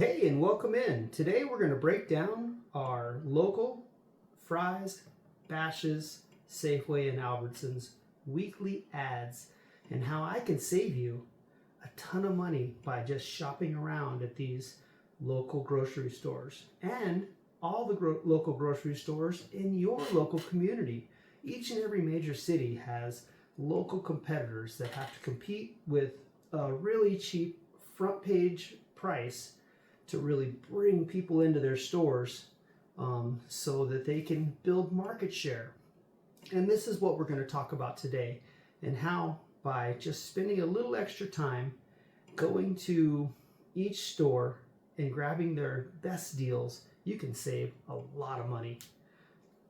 Hey, and welcome in. Today we're going to break down our local Fry's, Bashas, Safeway, and Albertson's weekly ads and how I can save you a ton of money by just shopping around at these local grocery stores and all the local grocery stores in your local community. Each and every major city has local competitors that have to compete with a really cheap front page price to really bring people into their stores so that they can build market share. And this is what we're going to talk about today, and how by just spending a little extra time going to each store and grabbing their best deals, you can save a lot of money.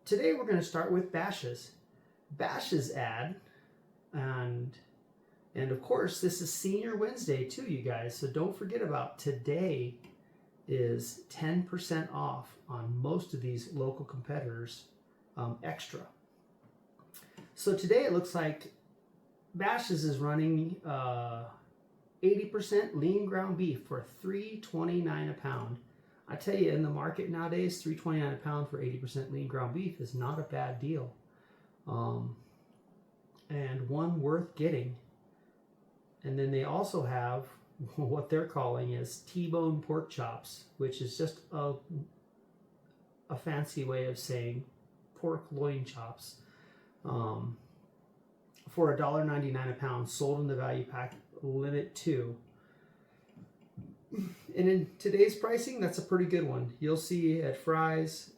Today we're going to start with Bashas. Bashas ad, and of course this is Senior Wednesday too, you guys, so don't forget about today is 10% off on most of these local competitors extra. So today it looks like Bashas is running 80% lean ground beef for $3.29 a pound. I tell you, in the market nowadays, $3.29 a pound for 80% lean ground beef is not a bad deal, and one worth getting. And then they also have what they're calling is T-bone pork chops, which is just a fancy way of saying pork loin chops, for $1.99 a pound, sold in the value pack limit 2. And in today's pricing, that's a pretty good one. You'll see at Fry's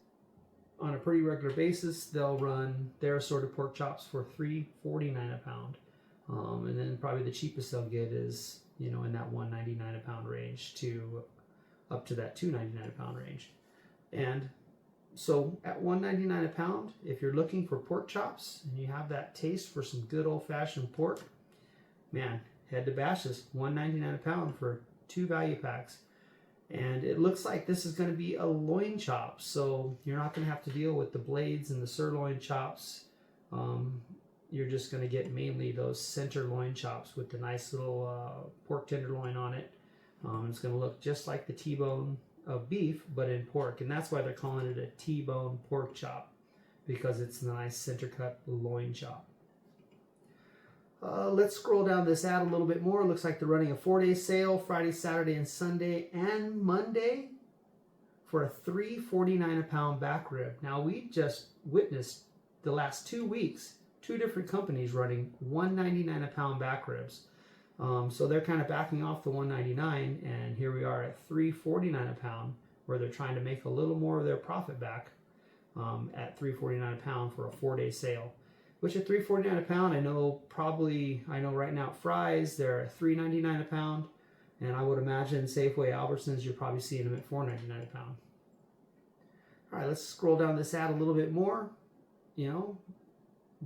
on a pretty regular basis, they'll run their assorted pork chops for $3.49 a pound. And then probably the cheapest they'll get is, in that $1.99 a pound range to up to that $2.99 a pound range. And so at $1.99 a pound, if you're looking for pork chops and you have that taste for some good old-fashioned pork, man, head to Bashas. $1.99 a pound for 2 value packs. And it looks like this is going to be a loin chop, so you're not going to have to deal with the blades and the sirloin chops. You're just going to get mainly those center loin chops with the nice little pork tenderloin on it. It's going to look just like the T-bone of beef, but in pork, and that's why they're calling it a T-bone pork chop, because it's a nice center cut loin chop. Let's scroll down this ad a little bit more. It looks like they're running a 4-day sale, Friday, Saturday, and Sunday, and Monday, for a $3.49 a pound back rib. Now, we just witnessed the last 2 weeks 2 different companies running $1.99 a pound back ribs. So they're kind of backing off the $1.99, and here we are at $3.49 a pound, where they're trying to make a little more of their profit back at $3.49 a pound for a 4-day sale. Which at $3.49 a pound, I know right now at Fry's they're at $3.99 a pound, and I would imagine Safeway, Albertsons, you're probably seeing them at $4.99 a pound. All right, let's scroll down this ad a little bit more.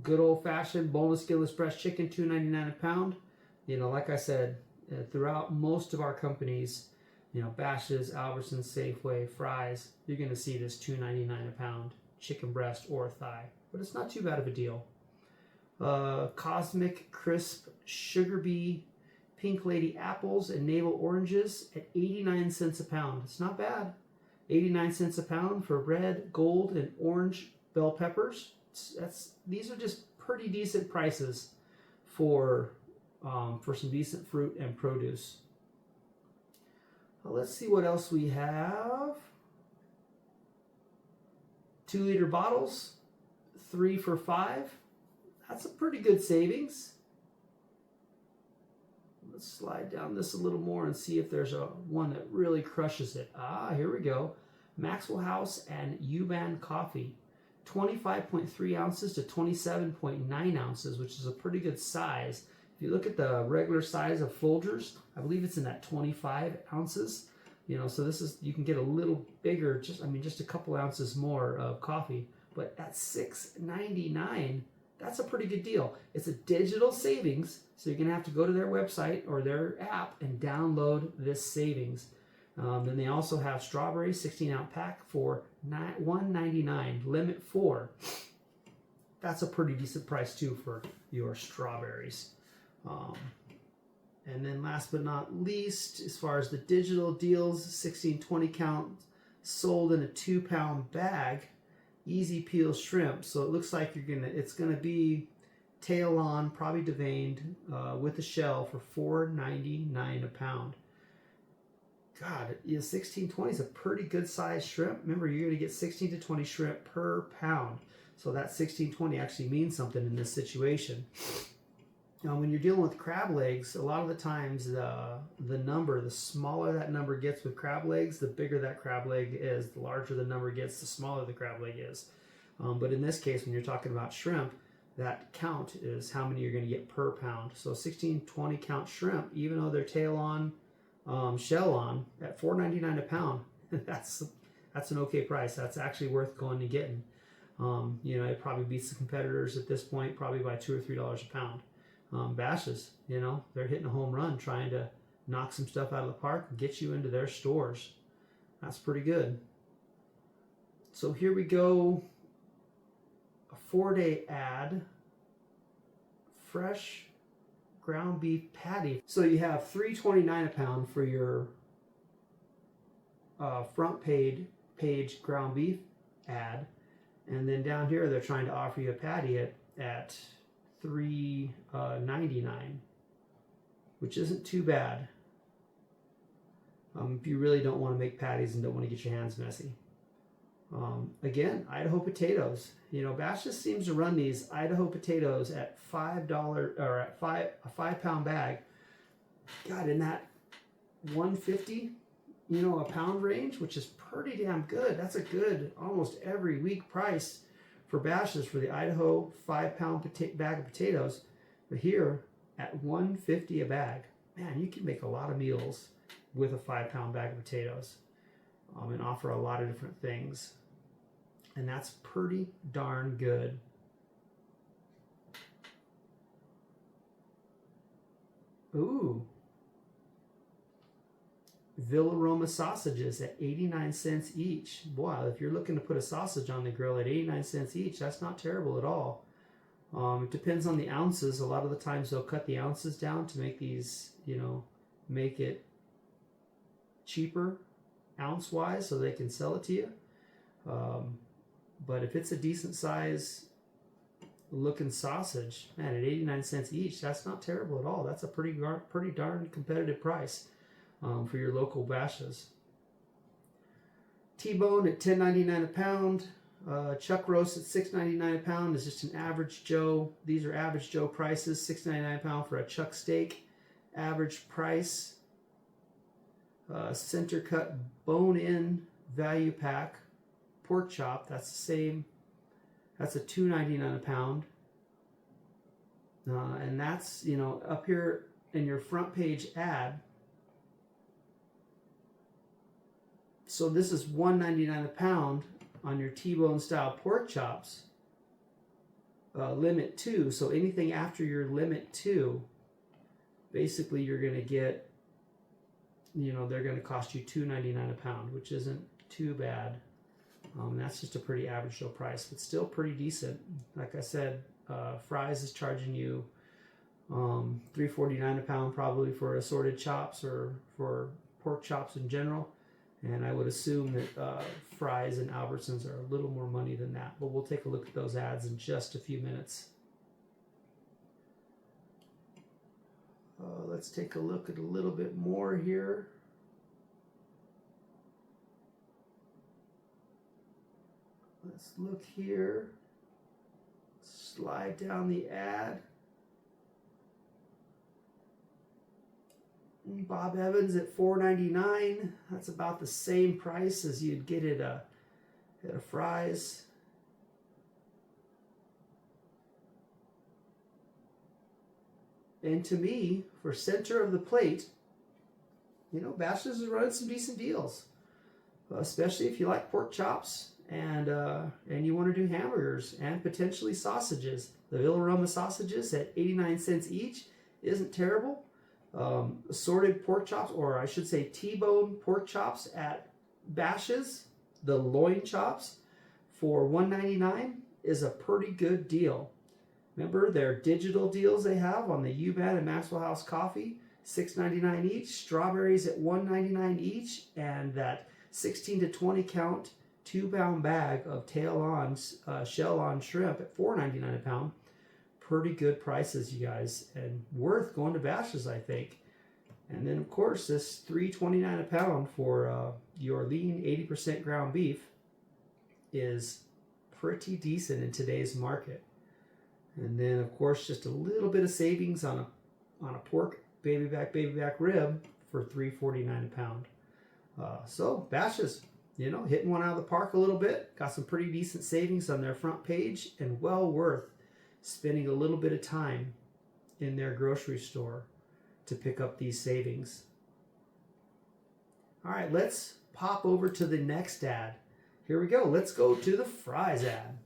Good old-fashioned boneless, skinless breast chicken, $2.99 a pound. Like I said, throughout most of our companies, Bashas, Albertsons, Safeway, Fry's, you're going to see this $2.99 a pound chicken breast or thigh, but it's not too bad of a deal. Cosmic Crisp Sugar Bee Pink Lady apples and navel oranges at 89 cents a pound. It's not bad. 89 cents a pound for red, gold, and orange bell peppers. These are just pretty decent prices for some decent fruit and produce. Let's see what else we have. 2-liter bottles, 3 for $5. That's a pretty good savings. Let's slide down this a little more and see if there's one that really crushes it. Here we go. Maxwell House and U-Band coffee. 25.3 ounces to 27.9 ounces, which is a pretty good size. If you look at the regular size of Folgers, I believe it's in that 25 ounces. So this is, you can get a little bigger, just a couple ounces more of coffee. But at $6.99, that's a pretty good deal. It's a digital savings, so you're going to have to go to their website or their app and download this savings. Then they also have strawberry 16-ounce pack for $1.99, limit 4. That's a pretty decent price too for your strawberries. And then last but not least, as far as the digital deals, 16-20 count sold in a 2-pound bag, easy peel shrimp. So it looks like it's gonna be tail on, probably deveined, with a shell for $4.99 a pound. God, 16-20 is a pretty good sized shrimp. Remember, you're gonna get 16 to 20 shrimp per pound. So that 16-20 actually means something in this situation. Now, when you're dealing with crab legs, a lot of the times the smaller that number gets with crab legs, the bigger that crab leg is. The larger the number gets, the smaller the crab leg is. But in this case, when you're talking about shrimp, that count is how many you're going to get per pound. So 16-20 count shrimp, even though they're tail on, shell on, at $4.99 a pound, that's an okay price. That's actually worth going and getting. It probably beats the competitors at this point, probably by $2 or $3 a pound. Bashas, they're hitting a home run trying to knock some stuff out of the park and get you into their stores. That's pretty good. So here we go. A 4-day ad. Fresh ground beef patty. So you have $3.29 a pound for your front page ground beef ad, and then down here they're trying to offer you a patty at $3.99, which isn't too bad if you really don't want to make patties and don't want to get your hands messy. Again, Idaho potatoes. Bashas seems to run these Idaho potatoes at $5 or at a 5-pound bag. God, in that $1.50, a pound range, which is pretty damn good. That's a good almost every week price for Bashas for the Idaho 5-pound bag of potatoes. But here at $1.50 a bag, man, you can make a lot of meals with a 5-pound bag of potatoes and offer a lot of different things. And that's pretty darn good. Ooh. Villaroma sausages at 89 cents each. Wow, if you're looking to put a sausage on the grill at 89 cents each, that's not terrible at all. It depends on the ounces. A lot of the times they'll cut the ounces down to make these, make it cheaper ounce-wise so they can sell it to you. But if it's a decent size looking sausage, man, at 89 cents each, that's not terrible at all. That's a pretty darn competitive price for your local Bashas. T-bone at $10.99 a pound. Chuck roast at $6.99 a pound is just an average Joe. These are average Joe prices. $6.99 a pound for a chuck steak. Average price. Center cut bone-in value pack. Pork chop, that's the same. That's a $2.99 a pound. And that's, up here in your front page ad. So this is $1.99 a pound on your T-bone style pork chops. Limit 2. So anything after your limit 2, basically you're going to get, they're going to cost you $2.99 a pound, which isn't too bad. That's just a pretty average Joe price, but still pretty decent. Like I said, Fry's is charging you $3.49 a pound probably for assorted chops or for pork chops in general. And I would assume that Fry's and Albertsons are a little more money than that. But we'll take a look at those ads in just a few minutes. Let's take a look at a little bit more here. Let's look here. Slide down the ad. Bob Evans at $4.99. That's about the same price as you'd get at a Fry's. And to me, for center of the plate, Bashas is running some decent deals, especially if you like pork chops and you want to do hamburgers and potentially sausages. The Villaroma sausages at 89 cents each isn't terrible. Assorted pork chops, or I should say T-bone pork chops at Bashas, the loin chops for $1.99 is a pretty good deal. Remember their digital deals they have on the U-Band and Maxwell House Coffee? $6.99 each. Strawberries at $1.99 each, and that 16 to 20 count 2-pound bag of tail-on, shell-on shrimp at $4.99 a pound. Pretty good prices, you guys, and worth going to Bashas', I think. And then, of course, this $3.29 a pound for your lean 80% ground beef is pretty decent in today's market. And then, of course, just a little bit of savings on a pork baby back rib for $3.49 a pound. So Bashas', you know, hitting one out of the park a little bit. Got some pretty decent savings on their front page, and well worth spending a little bit of time in their grocery store to pick up these savings. All right, let's pop over to the next ad. Here we go. Let's go to the fries ad.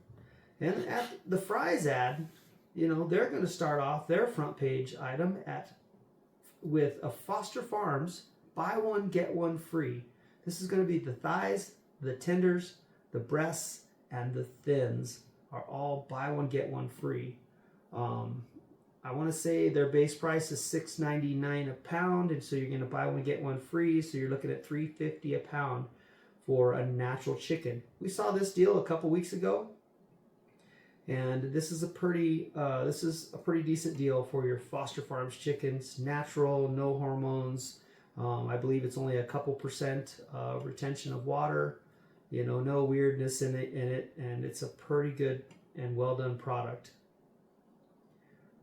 And at the fries ad, you know, they're going to start off their front page item with a Foster Farms buy one get one free. This is going to be the thighs, the tenders, the breasts, and the thins are all buy one get one free. I want to say their base price is $6.99 a pound, and so you're going to buy one get one free. So you're looking at $3.50 a pound for a natural chicken. We saw this deal a couple weeks ago, and this is a pretty decent deal for your Foster Farms chickens. Natural, no hormones. I believe it's only a couple percent retention of water. You know, no weirdness in it, and it's a pretty good and well done product.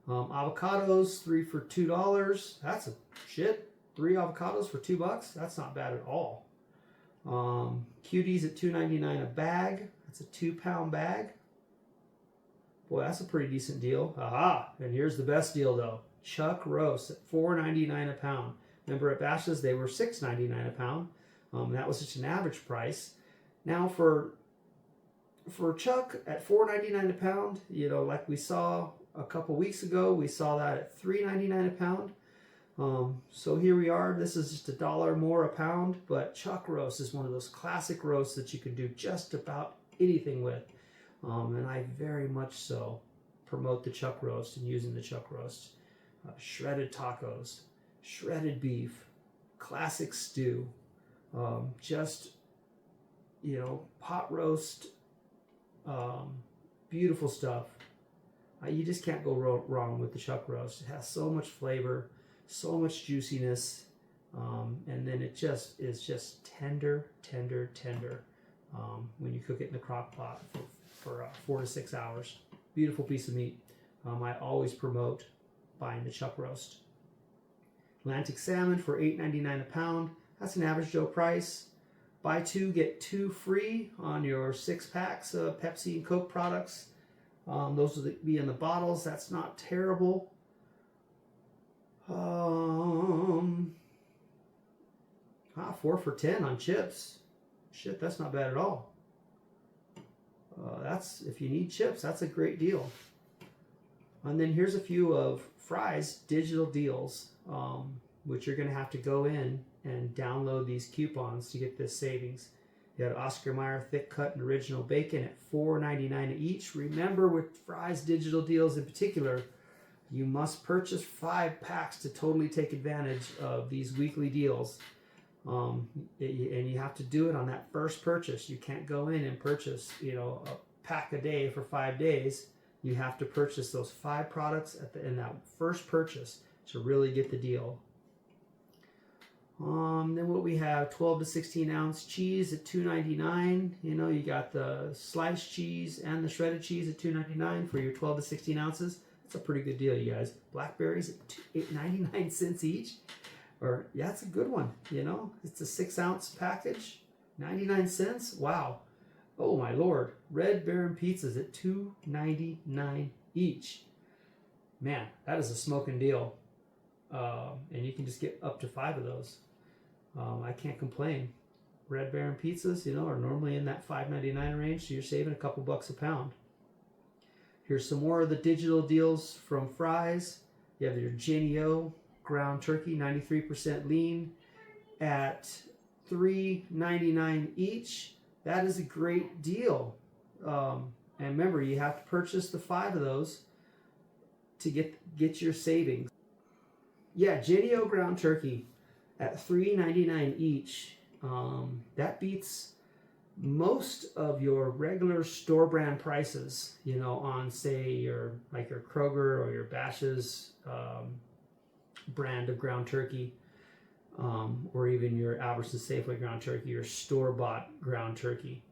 Avocados, 3 for $2. That's a shit. 3 avocados for $2. That's not bad at all. Cuties at $2.99 a bag. That's a 2-pound bag. Boy, that's a pretty decent deal. Aha! And here's the best deal though. Chuck roast at $4.99 a pound. Remember at Bashas' they were $6.99 a pound. That was just an average price. Now for chuck at $4.99 a pound, you know, like we saw a couple weeks ago, we saw that at $3.99 a pound. So here we are. This is just $1 more a pound, but chuck roast is one of those classic roasts that you can do just about anything with. And I very much so promote the chuck roast and using the chuck roast. Shredded tacos, shredded beef, classic stew, just, you know, pot roast, beautiful stuff. You just can't go wrong with the chuck roast. It has so much flavor, so much juiciness, and then it just is just tender when you cook it in the crock pot for 4 to 6 hours. Beautiful piece of meat. I always promote buying the chuck roast. Atlantic salmon for $8.99 a pound. That's an average Joe price. Buy 2, get 2 free on your 6 packs of Pepsi and Coke products. Those will be in the bottles. That's not terrible. 4 for $10 on chips. Shit, that's not bad at all. That's, if you need chips, that's a great deal. And then here's a few of Fry's digital deals, which you're going to have to go in and download these coupons to get this savings. You got Oscar Mayer thick cut and original bacon at $4.99 each. Remember, with Fry's digital deals in particular, you must purchase 5 packs to totally take advantage of these weekly deals. And you have to do it on that first purchase. You can't go in and purchase, you know, a pack a day for 5 days. You have to purchase those 5 products in that first purchase to really get the deal. Then what we have, 12 to 16 ounce cheese at $2.99. You know, you got the sliced cheese and the shredded cheese at $2.99 for your 12 to 16 ounces. That's a pretty good deal, you guys. Blackberries at 99 cents each. Or, yeah, it's a good one, you know. It's a 6-ounce package, 99 cents. Wow. Oh, my Lord. Red Baron pizzas at $2.99 each. Man, that is a smoking deal. And you can just get up to 5 of those. I can't complain. Red Baron pizzas, you know, are normally in that $5.99 range, so you're saving a couple bucks a pound. Here's some more of the digital deals from Fry's. You have your Jennie-O ground turkey, 93% lean, at $3.99 each. That is a great deal. And remember, you have to purchase the 5 of those to get your savings. Yeah, Jennie-O ground turkey at $3.99 each. That beats most of your regular store brand prices, you know, on say your Kroger or your Bashas brand of ground turkey, or even your Albertson Safeway ground turkey or store bought ground turkey.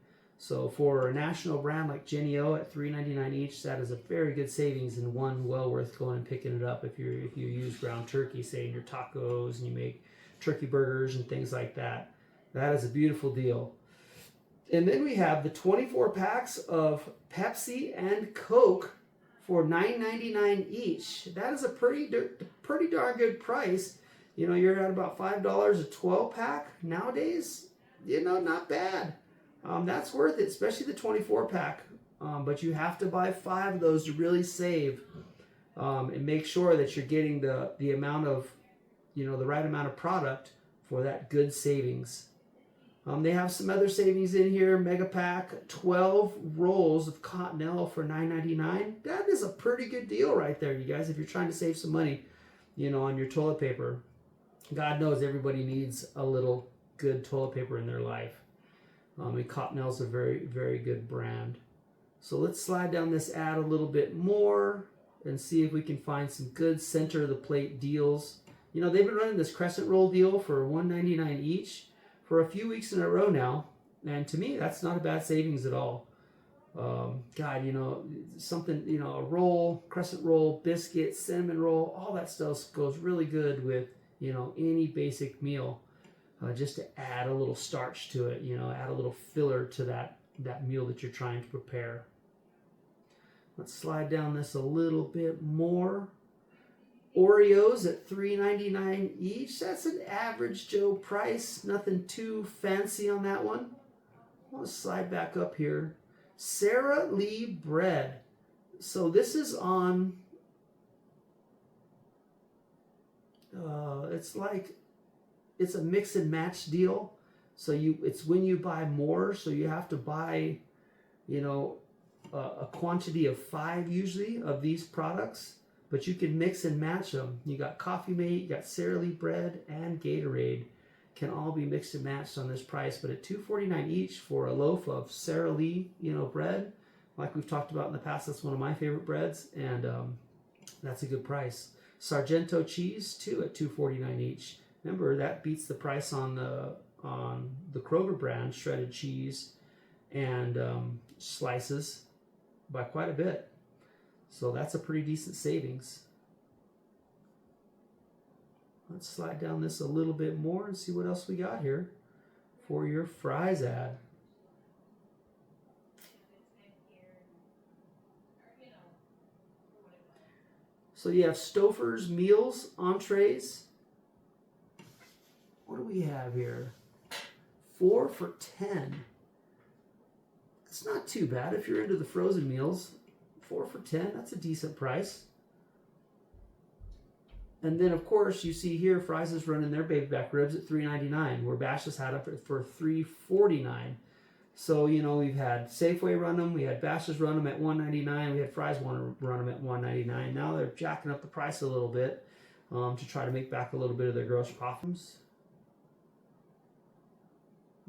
So for a national brand like Jennie-O at $3.99 each, that is a very good savings and one well worth going and picking it up if you use ground turkey, say in your tacos and you make turkey burgers and things like that. That is a beautiful deal. And then we have the 24 packs of Pepsi and Coke for $9.99 each. That is a pretty darn good price. You know, you're at about $5 a 12 pack nowadays. You know, not bad. That's worth it, especially the 24 pack. But you have to buy 5 of those to really save, and make sure that you're getting the amount of, you know, the right amount of product for that good savings. They have some other savings in here. Mega pack, 12 rolls of Cottonelle for $9.99. That is a pretty good deal right there, you guys, if you're trying to save some money, you know, on your toilet paper. God knows everybody needs a little good toilet paper in their life. And Cottonelle's a very, very good brand. So let's slide down this ad a little bit more and see if we can find some good center of the plate deals. You know, they've been running this crescent roll deal for $1.99 each for a few weeks in a row now, and to me that's not a bad savings at all. God, you know, something, you know, a roll, crescent roll, biscuit, cinnamon roll, all that stuff goes really good with, you know, any basic meal, just to add a little starch to it, you know, add a little filler to that meal that you're trying to prepare. Let's slide down this a little bit more. Oreos at $3.99 each. That's an average Joe price. Nothing too fancy on that one. I want to slide back up here. Sara Lee bread. So this is on, it's a mix and match deal. So it's when you buy more, so you have to buy, you know, a quantity of 5 usually of these products. But you can mix and match them. You got Coffee Mate, you got Sara Lee bread, and Gatorade can all be mixed and matched on this price. But at $2.49 each for a loaf of Sara Lee, you know, bread, like we've talked about in the past, that's one of my favorite breads, and that's a good price. Sargento cheese too at $2.49 each. Remember, that beats the price on the Kroger brand shredded cheese and slices by quite a bit. So that's a pretty decent savings. Let's slide down this a little bit more and see what else we got here for your fries ad. So you have Stouffer's meals, entrees. What do we have here? 4 for $10. It's not too bad if you're into the frozen meals. 4 for $10, that's a decent price. And then, of course, you see here, Fry's is running their baby back ribs at $3.99, where Bashas had it for $3.49. So, you know, we've had Safeway run them, we had Bashas run them at $1.99, we had Fry's run them at $1.99. Now they're jacking up the price a little bit to try to make back a little bit of their gross profits.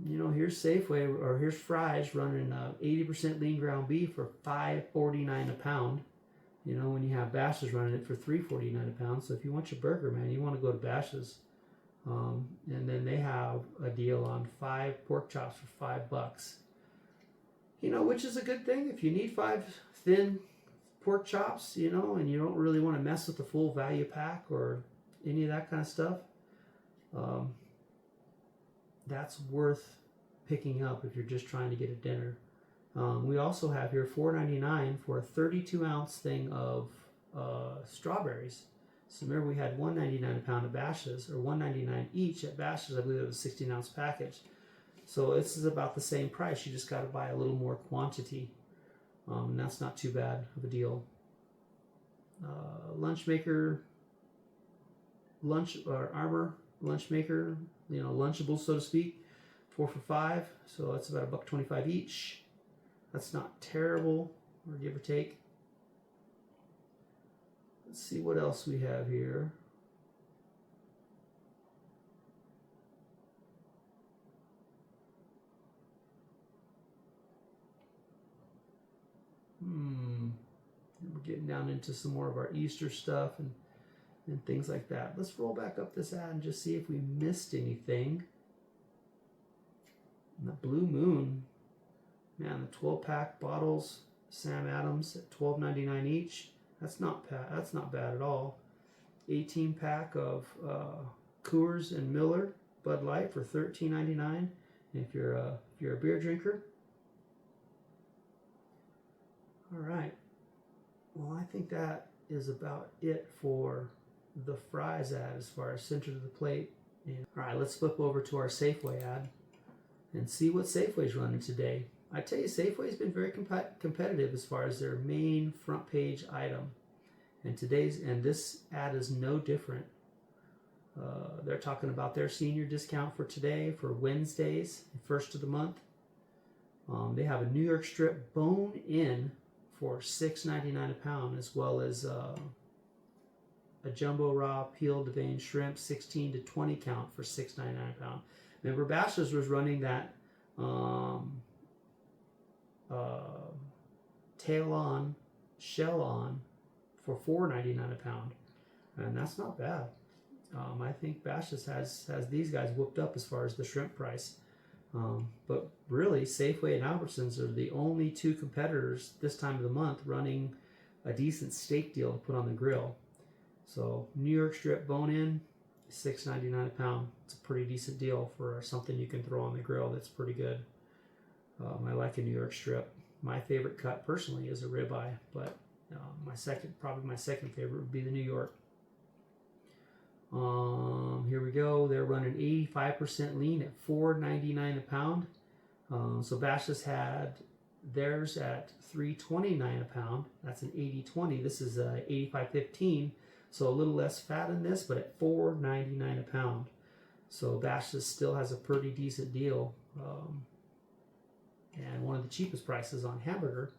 You know, here's Safeway, or here's Fry's running 80% lean ground beef for $5.49 a pound. You know, when you have Bashas running it for $3.49 a pound. So if you want your burger, man, you want to go to Bashas. And then they have a deal on 5 pork chops for $5. You know, which is a good thing. If you need 5 thin pork chops, you know, and you don't really want to mess with the full value pack or any of that kind of stuff, that's worth picking up if you're just trying to get a dinner. We also have here $4.99 for a 32-ounce thing of strawberries. So remember, we had $1.99 a pound of Bashas, or $1.99 each at Bashas. I believe it was a 16-ounce package. So this is about the same price. You just got to buy a little more quantity. And that's not too bad of a deal. Lunch maker, Armor lunch maker, you know, Lunchables, so to speak, 4 for $5. So that's about $1.25 each. That's not terrible, or give or take. Let's see what else we have here. getting down into some more of our Easter stuff and things like that. Let's roll back up this ad and just see if we missed anything. And the Blue Moon, man, the 12-pack bottles, Sam Adams at $12.99 each. That's not bad at all. 18-pack of Coors and Miller Bud Light for $13.99. If you're a beer drinker. All right. Well, I think that is about it for the Fry's ad as far as center to the plate. And, all right, let's flip over to our Safeway ad and see what Safeway's running today. I tell you, Safeway's been very competitive as far as their main front page item. And this ad is no different. They're talking about their senior discount for today, for Wednesdays, first of the month. They have a New York strip bone-in for $6.99 a pound, as well as a jumbo raw peeled to vein shrimp 16 to 20 count for $6.99 a pound. Remember, Bashas was running that tail on, shell on for $4.99 a pound, and that's not bad. I think Bashas has these guys whooped up as far as the shrimp price. But really, Safeway and Albertsons are the only two competitors this time of the month running a decent steak deal to put on the grill. So New York strip bone-in, $6.99 a pound. It's a pretty decent deal for something you can throw on the grill that's pretty good. I like a New York strip. My favorite cut personally is a ribeye, but my second favorite would be the New York. Here we go. They're running 85% lean at $4.99 a pound. So Bashas had theirs at $3.29 a pound. That's an 80/20. This is a 85/15. So a little less fat in this, but at $4.99 a pound. So Bashas still has a pretty decent deal. And one of the cheapest prices on hamburger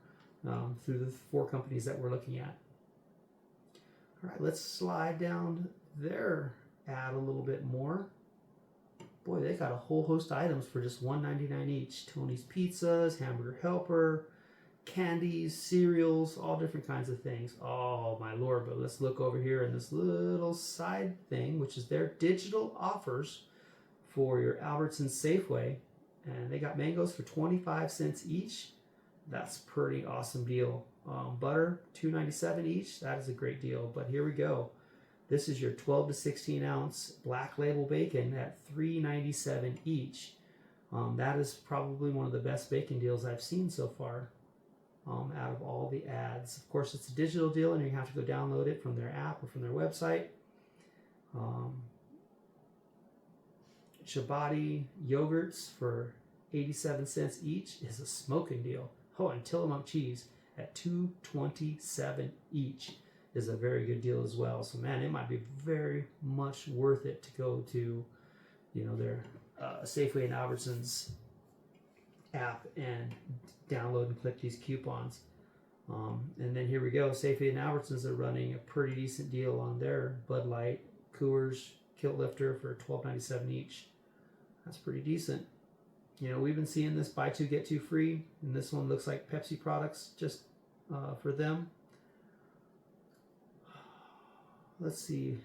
through the four companies that we're looking at. All right, let's slide down their ad a little bit more. Boy, they got a whole host of items for just $1.99 each. Tony's Pizzas, Hamburger Helper, candies, cereals, all different kinds of things. Oh my Lord, but let's look over here in this little side thing, which is their digital offers for your Albertson Safeway. And they got mangoes for 25 cents each. That's a pretty awesome deal. Butter, $2.97 each. That is a great deal. But here we go. This is your 12 to 16 ounce black label bacon at $3.97 each. That is probably one of the best bacon deals I've seen so far out of all the ads. Of course, it's a digital deal and you have to go download it from their app or from their website. Chobani yogurts for 87 cents each is a smoking deal. Oh, and Tillamook cheese at $2.27 each is a very good deal as well. So man, it might be very much worth it to go to, their Safeway and Albertsons app and download and click these coupons. And then here we go. Safeway and Albertsons are running a pretty decent deal on their Bud Light, Coors, Kilt Lifter for $12.97 each. That's pretty decent. We've been seeing this buy two get two free, and this one looks like Pepsi products just for them. Let's see.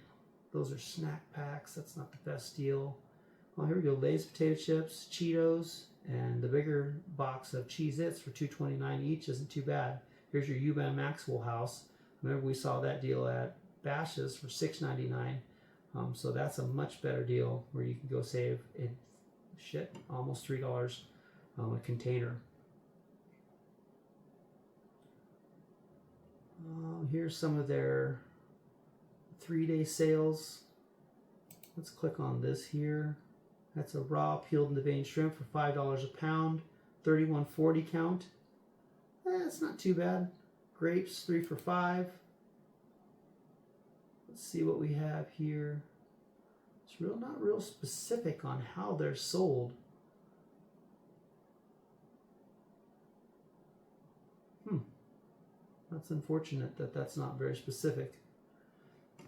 Those are snack packs. That's not the best deal. Oh, here we go. Lay's potato chips, Cheetos, and the bigger box of Cheez-Its for $2.29 each isn't too bad. Here's your U-Bahn Maxwell House. Remember we saw that deal at Bashas for $6.99. So that's a much better deal where you can go save almost $3 a container. Here's some of their 3-day sales. Let's click on this here. That's a raw peeled in the vein shrimp for $5 a pound, 3140 count. That's not too bad. Grapes, 3 for $5. Let's see what we have here. It's not real specific on how they're sold. That's unfortunate that that's not very specific.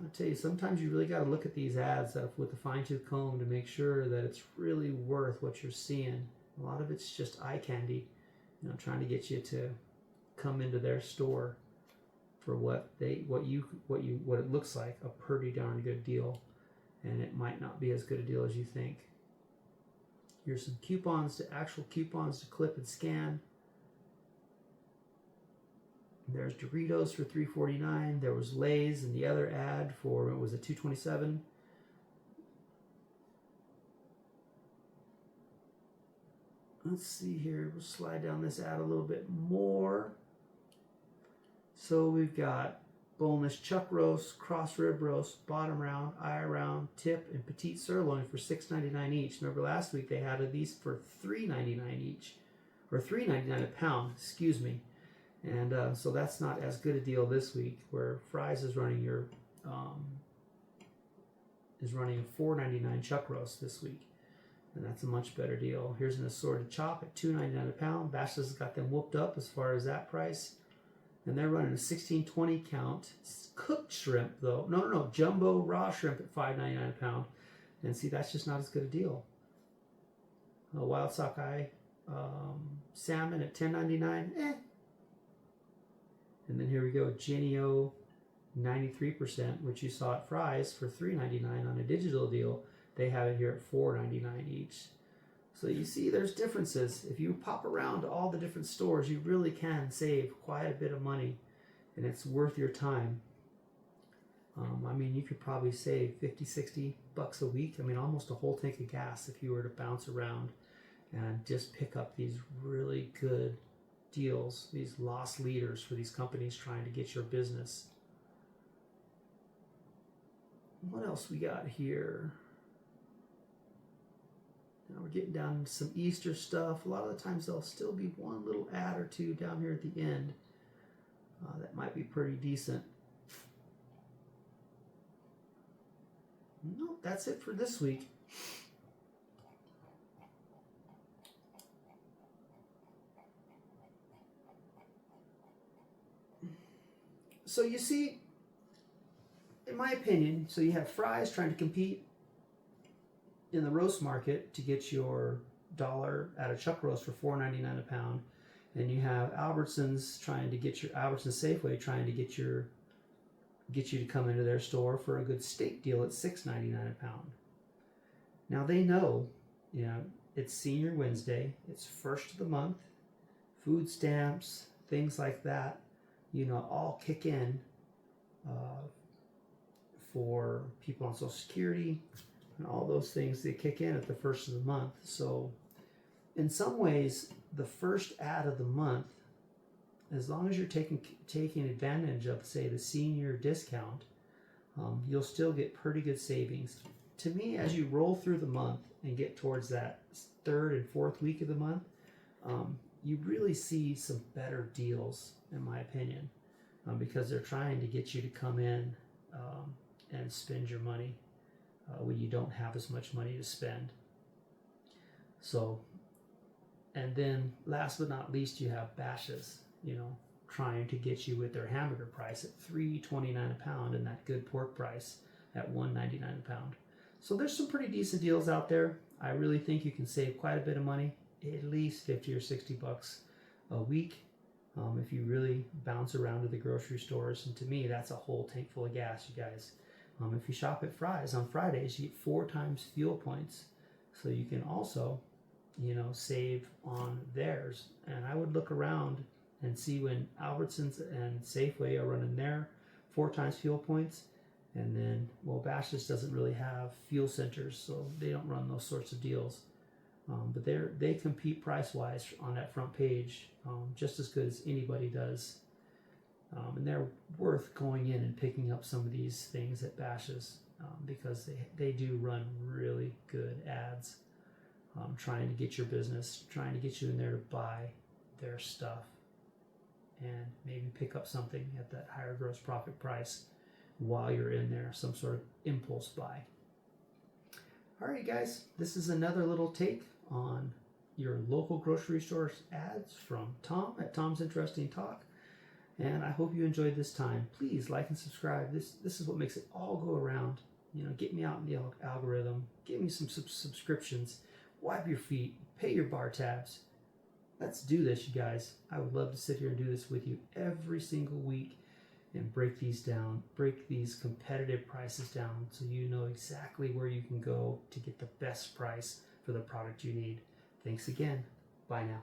I tell you, sometimes you really got to look at these ads with a fine-tooth comb to make sure that it's really worth what you're seeing. A lot of it's just eye candy, trying to get you to come into their store. for what it looks like a pretty darn good deal, and it might not be as good a deal as you think. Here's some actual coupons to clip and scan. There's Doritos for $3.49. There was Lay's and the other ad for, what was it, $2.27. Let's see here. We'll slide down this ad a little bit more. So we've got boneless chuck roast, cross rib roast, bottom round, eye round, tip, and petite sirloin for $6.99 each. Remember last week they had these for $3.99 each, or $3.99 a pound, excuse me. And so that's not as good a deal this week, where Fry's is running a $4.99 chuck roast this week, and that's a much better deal. Here's an assorted chop at $2.99 a pound. Bashas has got them whooped up as far as that price. And they're running a 16-20 count. Cooked shrimp, though. No, jumbo raw shrimp at $5.99 a pound. And see, that's just not as good a deal. Wild sockeye salmon at $10.99. And then here we go, Jenny-O 93%, which you saw at Fry's for $3.99 on a digital deal. They have it here at $4.99 each. So you see there's differences. If you pop around to all the different stores, you really can save quite a bit of money, and it's worth your time. I mean, you could probably save 50, 60 bucks a week. I mean, almost a whole tank of gas if you were to bounce around and just pick up these really good deals, these lost leaders for these companies trying to get your business. What else we got here? Now we're getting down to some Easter stuff. A lot of the times there'll still be one little ad or two down here at the end that might be pretty decent. Nope, that's it for this week. So you see, in my opinion, so you have Fry's trying to compete in the roast market to get your dollar at a chuck roast for $4.99 a pound, and you have Albertson's Safeway trying to get you to come into their store for a good steak deal at $6.99 a pound. Now they know, it's Senior Wednesday, it's first of the month, food stamps, things like that, all kick in for people on Social Security. And all those things, they kick in at the first of the month. So in some ways, the first ad of the month, as long as you're taking advantage of, say, the senior discount, you'll still get pretty good savings. To me, as you roll through the month and get towards that third and fourth week of the month, you really see some better deals, in my opinion, because they're trying to get you to come in and spend your money when you don't have as much money to spend. So, and then last but not least, you have Bashas, trying to get you with their hamburger price at $3.29 a pound and that good pork price at $1.99 a pound. So there's some pretty decent deals out there. I really think you can save quite a bit of money, at least 50 or 60 bucks a week, if you really bounce around to the grocery stores. And to me, that's a whole tank full of gas, you guys. If you shop at Fry's on Fridays, you get 4 times fuel points. So you can also, save on theirs. And I would look around and see when Albertsons and Safeway are running their 4 times fuel points. And then, Bashas doesn't really have fuel centers, so they don't run those sorts of deals. But they compete price-wise on that front page just as good as anybody does. And they're worth going in and picking up some of these things at Bashas because they do run really good ads trying to get your business, trying to get you in there to buy their stuff and maybe pick up something at that higher gross profit price while you're in there, some sort of impulse buy. All right, guys, this is another little take on your local grocery store ads from Tom at Tom's Interesting Talk. And I hope you enjoyed this time. Please like and subscribe. This is what makes it all go around. Get me out in the algorithm. Give me some subscriptions. Wipe your feet. Pay your bar tabs. Let's do this, you guys. I would love to sit here and do this with you every single week. and break these down, break these competitive prices down so you know exactly where you can go to get the best price for the product you need. Thanks again. Bye now.